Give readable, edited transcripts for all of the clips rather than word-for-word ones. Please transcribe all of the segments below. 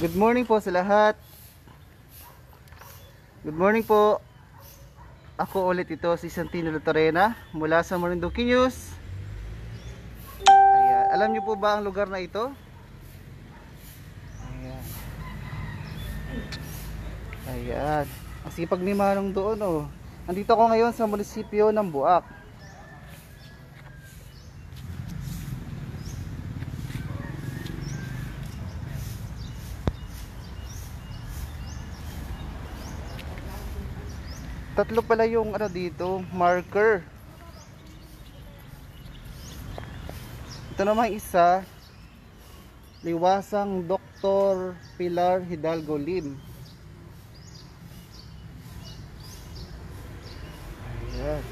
Good morning po sa lahat. Good morning po. Ako ulit ito si Santino Lutorena mula sa Marinduque News. Ayan. Alam niyo po ba ang lugar na ito? Ayan. Ayan. Ang sipag ni Manong doon oh. Nandito ako ngayon sa munisipyo ng Buak. Tatlo pala yung dito, marker. Ito naman isa, Liwasang Dr. Pilar Hidalgo Lim. Ayan.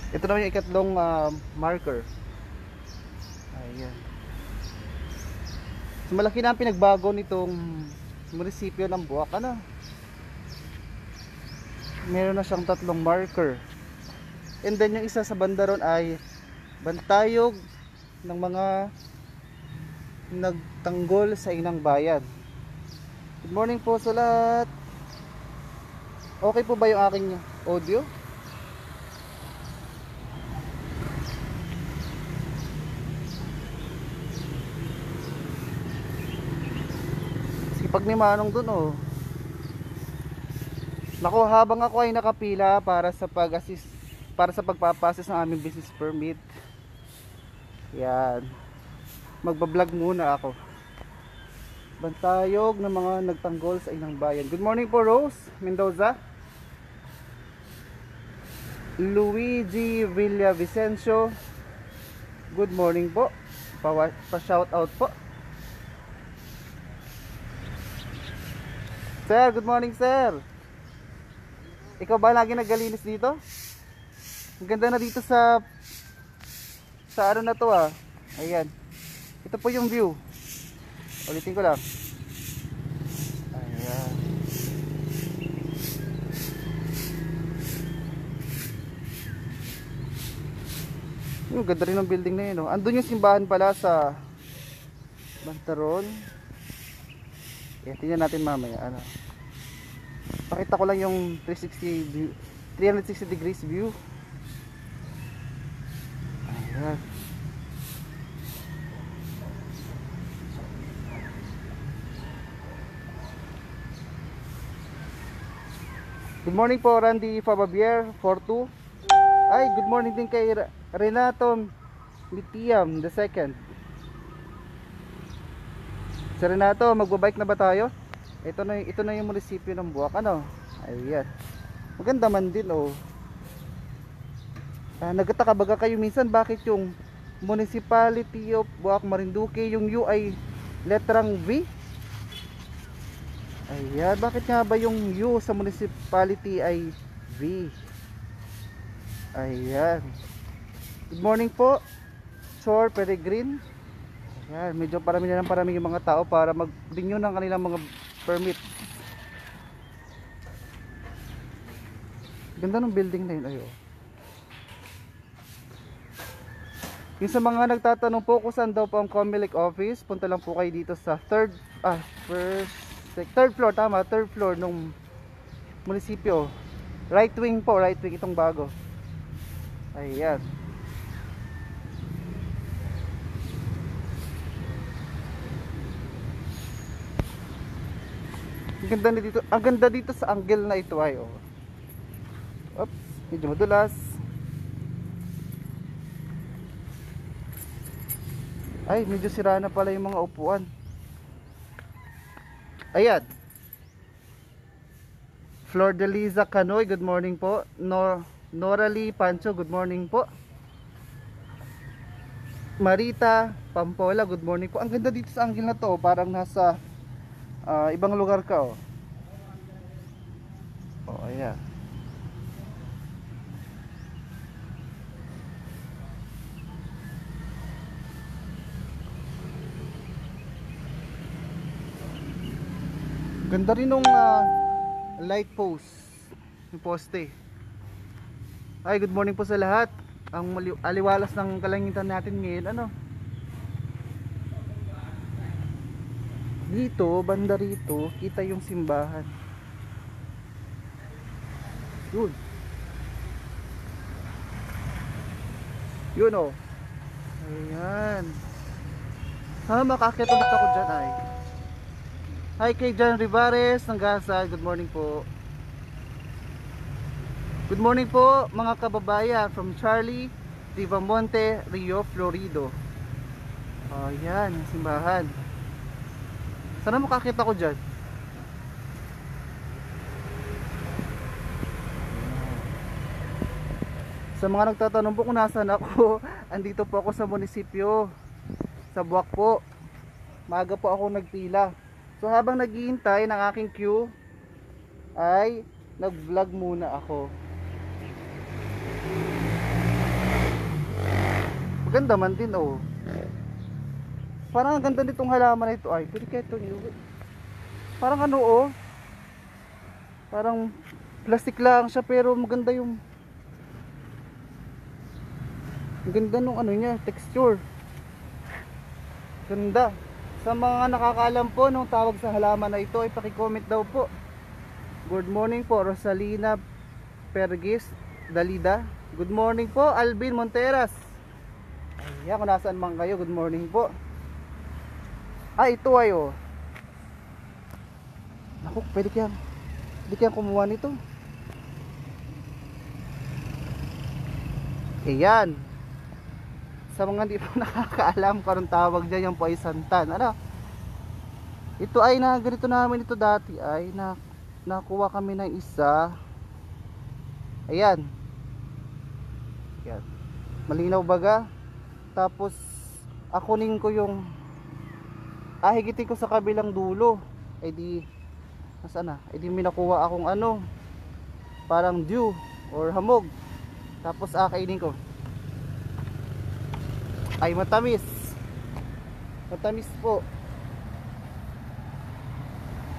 Ito naman yung ikatlong marker. Ayan. So, malaki na ang pinagbago nitong munisipyo ng Buak. Meron na siyang tatlong marker. And then yung isa sa banda ron ay bantayog ng mga nagtanggol sa inang bayan. Good morning po sa lahat. Okay po ba yung aking audio? Pag ni Manong dun oh. Nako, habang ako ay nakapila para sa pag-assist, para sa pagpapasis ng aming business permit. Yan. Magbablog muna ako. Bantayog ng mga nagtanggol sa inang bayan. Good morning po Rose Mendoza. Luigi Villavicencio. Good morning po. Pa-shout out po. Sir, good morning sir. Ikaw ba lagi naggalinis dito? Ang ganda na dito sa ano na to ah. Ayan. Ito po yung view. Ulitin ko lang. Ayan. Yung ganda rin ng building na yun oh. Andun yung simbahan pala sa Bantaron. Tingnan natin mamaya pakita ko lang yung 360 degrees view. Ayan. Good morning po Randy Fababier 42. Ay, good morning din kay Renato Mitiam the second. Sir Renato, magbabike na ba tayo? Ito na yung munisipyo ng Buak Ayan. Maganda man din oh. Nagtataka baga kayo minsan bakit yung Municipality of Buak Marinduque yung U ay letrang V? Ayan, bakit nga ba yung U sa municipality ay V? Ayan. Good morning po Sir Peregrine. Yan, medyo parami yung mga tao para mag-renew ng kanilang mga permit. Ganda ng building na yun. Ayo. Yung sa mga nagtatanong po kung saan daw po ang Comelec office, punta lang po kayo dito sa third floor, tama, third floor nung munisipyo. Right wing po, right wing itong bago. Ayan. Ang ganda dito sa angle na ito ay oh. Oops, medyo madulas. Ay, medyo sira na pala yung mga upuan. Ayan. Flor de Liza Canoy, good morning po. Noralie Pancho, good morning po. Marita Pampola, good morning po. Ang ganda dito sa angle na to, parang nasa ibang lugar ka oh. Oh, ayan. Ganda rin nung light post. yung poste. Ay, good morning po sa lahat. Ang aliwalas ng kalangitan natin ngayon, ano? Dito, banda rito, kita yung simbahan. Yun. Yun oh. Ayan. Makakita ulit ako dyan ay. Hi kay John Rivares ng Gasa. Good morning po. Good morning po mga kababayan from Charlie, Divamonte, Rio Florido. Ayan, yung simbahan. Sana makakita ko dyan. Sa mga nagtatanong po kung nasaan ako, andito po ako sa munisipyo, sa Buwak po. Maaga po ako nagpila. So habang naghihintay ng aking queue, ay nag-vlog muna ako. Maganda man din oh. Parang ang ganda nitong halaman na ito. Ay, pwede kaya ito iuwi. Parang ano oh. Parang plastic lang siya pero maganda yung ang ganda nung ano niya, texture. Ganda. Sa mga nakakaalam po nung tawag sa halaman na ito ay paki-comment daw po. Good morning po Rosalina Pergis Dalida. Good morning po Alvin Monteras. Ayan, kung nasaan man kayo, good morning po. Ito ay oh. Naku, pwede kayang kumuha nito. Ayan. Sa mga hindi po nakakaalam kung anong tawag dyan, yan po ay santan. Ano? Ito ay ganito namin ito dati ay nakuha kami ng isa. Ayan. Ayan. Malinaw baga? Tapos akunin ko yung higitin ko sa kabilang dulo. Eh di nasaan na? Eh di minakuha akong ano, parang dew or hamog. Tapos kainin ko. Ay matamis. Matamis po.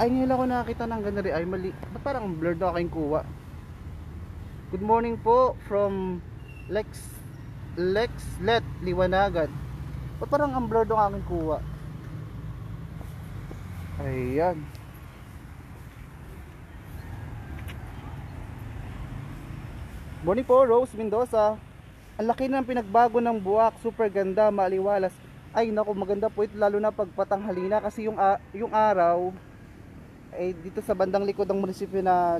Ay ngayon ako nakakita ng ganun rin. Ay mali. Ba't parang blurred ako aking kuha? Good morning po from Lexlet Liwanagan. Ba't parang ang blurred ang aking kuha? Ayan. Morning po Rose Mendoza. Ang laki ng pinagbago ng Buwak. Super ganda, maaliwalas. Ay naku, maganda po ito lalo na pag patanghali na. Kasi yung araw ay dito sa bandang likod ng munisipyo na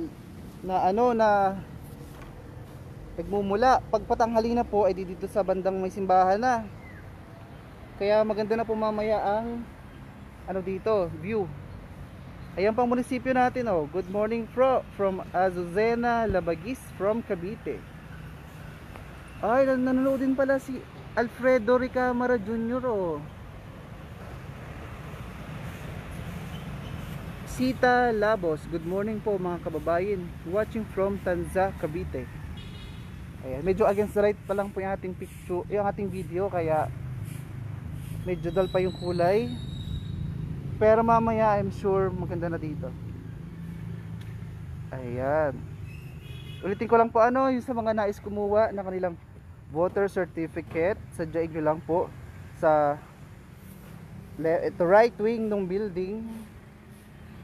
nagmumula. Pag patanghali na po ay dito sa bandang may simbahan na. Kaya maganda na po mamaya ang dito, view. Ayan pang munisipyo natin oh. Good morning from Azucena Labagis from Cavite. Ay, nanonood din pala si Alfredo Ricamara Jr. oh. Sita Labos, good morning po mga kababayan. Watching from Tanza, Cavite. Ayan, medyo against the light pa lang po yung ating picture, yung ating video, kaya medyo dull pa yung kulay. Pero mamaya I'm sure maganda na dito. Ayan. Ulitin ko lang po yung sa mga nais kumuha ng kanilang voter certificate, sadyain nyo lang po sa ito right wing ng building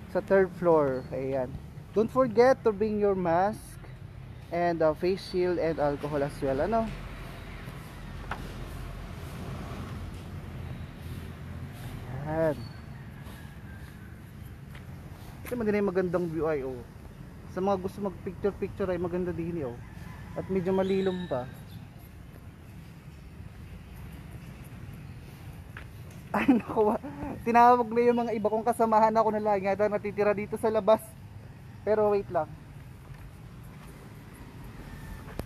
sa 3rd floor. Ayan. Don't forget to bring your mask and face shield and alcohol as well. Ano? Ayan. Kasi maganda yung magandang view ay oh. Sa mga gusto mag picture ay maganda din oh. At medyo malilom pa. Ay naku, tinawag na yung mga iba kong kasamahan ako na lagi nga natitira dito sa labas. Pero wait lang.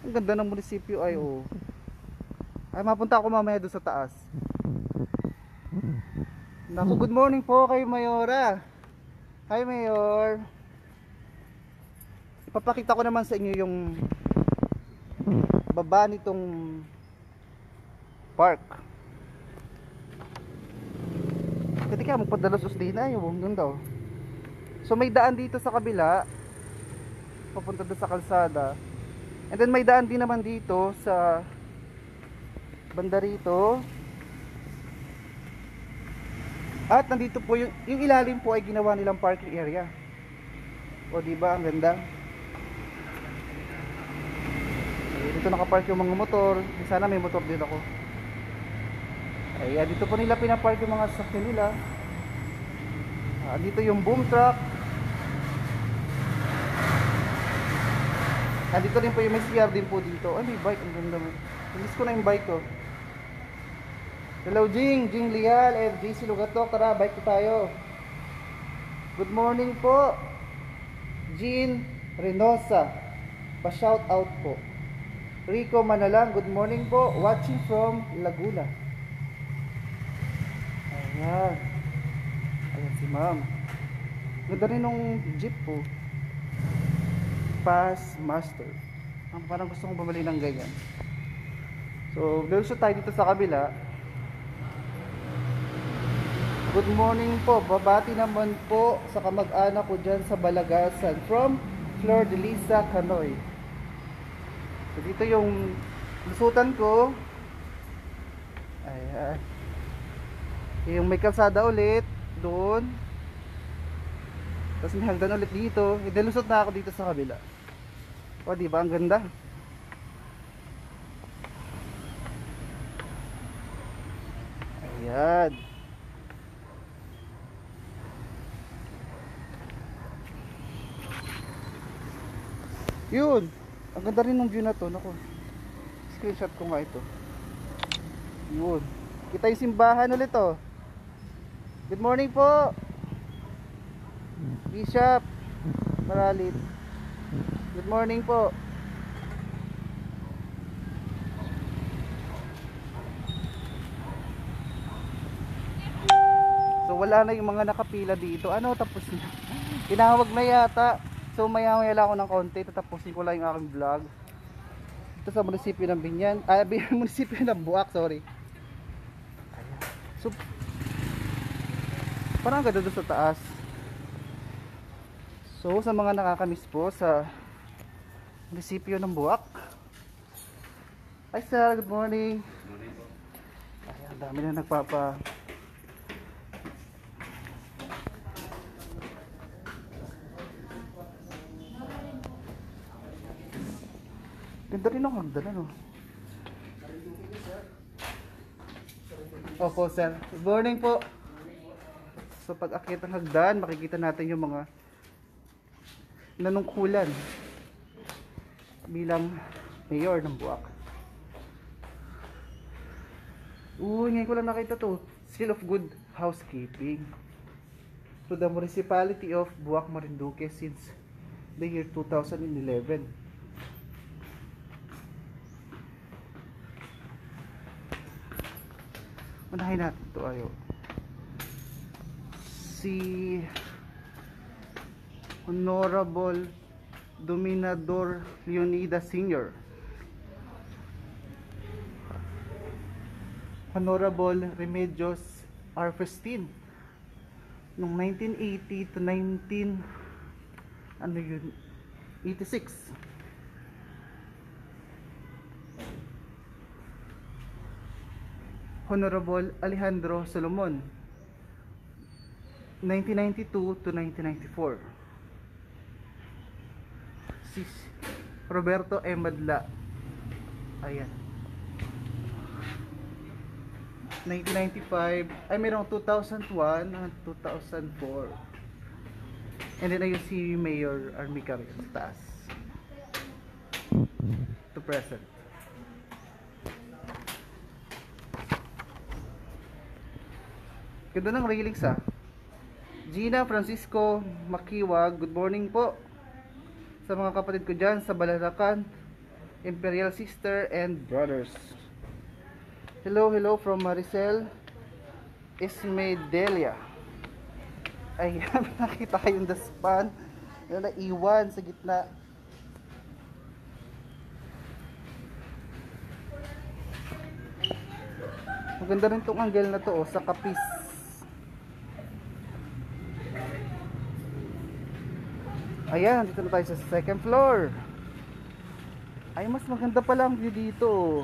Ang ganda ng munisipyo ay oh. Ay mapunta ako mamaya doon sa taas. Naku, good morning po kay Mayora. Hi Mayor. Ipapakita ko naman sa inyo yung baba nitong park. Kasi kaya magpadalos usdina yung doon daw. So may daan dito sa kabila. papunta doon sa kalsada. And then may daan din naman dito sa banda rito. At nandito po yung ilalim po ay ginawa nilang parking area. O di ba, ang ganda. Dito nakapark yung mga motor. Sana may motor din ako. Ayan, dito po nila pinapark yung mga sasakyan nila. Dito yung boom truck. Dito rin po yung may CR din po dito. Ay, may bike, ang ganda mo. Miss ko na yung bike ko. Hello Jing Lial, FGC Lugatok. Tara, bike ko tayo. Good morning po Jean Reynosa, pa-shout out po. Rico Manalang, good morning po, watching from Laguna. Ayan. Ayan si ma'am. Ganda rin nung jeep po. Pass Master. Parang gusto kong bumili ng ganyan. So, diretso tayo dito sa kabila. Good morning po. Babati naman po sa kamag-anak ko dyan sa Balagasan. From Flor de Lisa, Canoy. So, dito yung lusutan ko. Ayan. Yung may kalsada ulit. Doon. Tapos may hagdan ulit dito. Idalusot na ako dito sa kabila. O, diba? Ang ganda. Ayan. Yun. Ang ganda rin ng view na to. Naku. Screenshot ko nga ito. Yun. Kita yung simbahan ulit oh. Good morning po. Bishop Maralit. Good morning po. So wala na yung mga nakapila dito. Ano, tapos na. Tinawag na yata. So maya-maya lang ako ng konti. Tatapusin ko lang yung aking vlog. Ito sa munisipyo ng Binyan. Munisipyo ng Buak, sorry. So parang ganda doon sa taas. So sa mga nakakamiss po sa munisipyo ng Buak. Hi sir, good morning. Ay, ang dami na nagpapa. Ganda rin ang hagdan, ano? Opo sir, good morning po. So pag akyat ng hagdan, makikita natin yung mga nanungkulan bilang mayor ng Buak. Ngayon ko lang nakita to, Seal of Good Housekeeping to the municipality of Buak, Marinduque since the year 2011. Unahin natin ito ayo. Si Honorable Dominador Leonidas Sr. Honorable Remedios R. Festin noong 1980 to 86. Honorable Alejandro Solomon 1992 to 1994. Si Roberto M. Madla, ayan, 1995, ay mayroong 2001 and 2004. And then ayun si Mayor Army Carrion sa taas to present. Ganda ng railings ah. Gina Francisco Makiwag, good morning po sa mga kapatid ko dyan sa Balaracan, Imperial Sister and Brothers. Hello from Maricel Ismedelia. Ayan, nakita kayong daspan na naiwan sa gitna. Maganda rin tong angle na to oh, sa Kapis. Ayan, dito na tayo sa second floor. Ay, mas maganda pala ang view dito.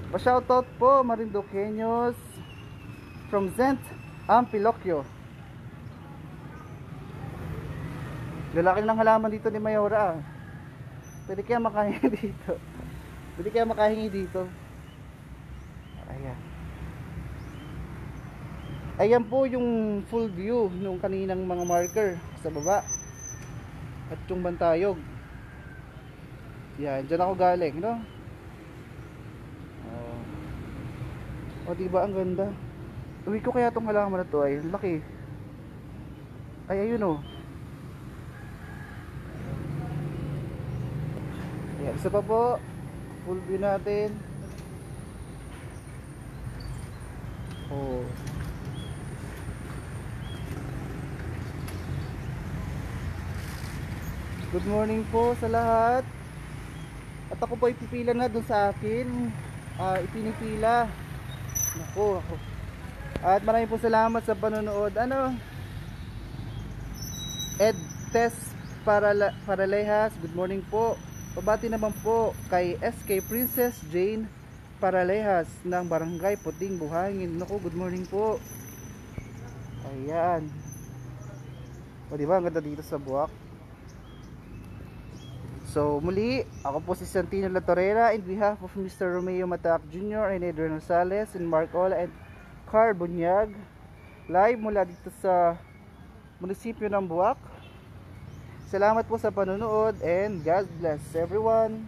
Pa-shoutout po Marinduqueños from Zent Ampilocchio. Lalaki ng halaman dito ni Mayora. Pwede kaya makahingi dito. Pwede kaya makahingi dito. Ayan. Ayan po yung full view nung kaninang mga marker sa baba. At yung Bantayog. Yan, dyan ako galing, no? O diba ang ganda. Uwi ko kaya itong halaman na to ay laki. Ay ayun o. Ayan, isa pa po. Full view natin. Oh. Good morning po sa lahat. At ako po ipipila na dun sa akin. Ipinipila. Naku, ako. At maraming po salamat sa panonood. Ed Tess Paralehas, good morning po. Pabati naman po kay SK Princess Jane Paralehas ng Barangay Puting Buhangin. Naku, good morning po. Ayan. O diba, ang ganda dito sa Buwak. So muli, ako po si Santino La Torrera in behalf of Mr. Romeo Matac Jr. and Adrian Rosales and Mark Ola and Carl Bunyag, live mula dito sa munisipyo ng Buwak. Salamat po sa panonood and God bless everyone.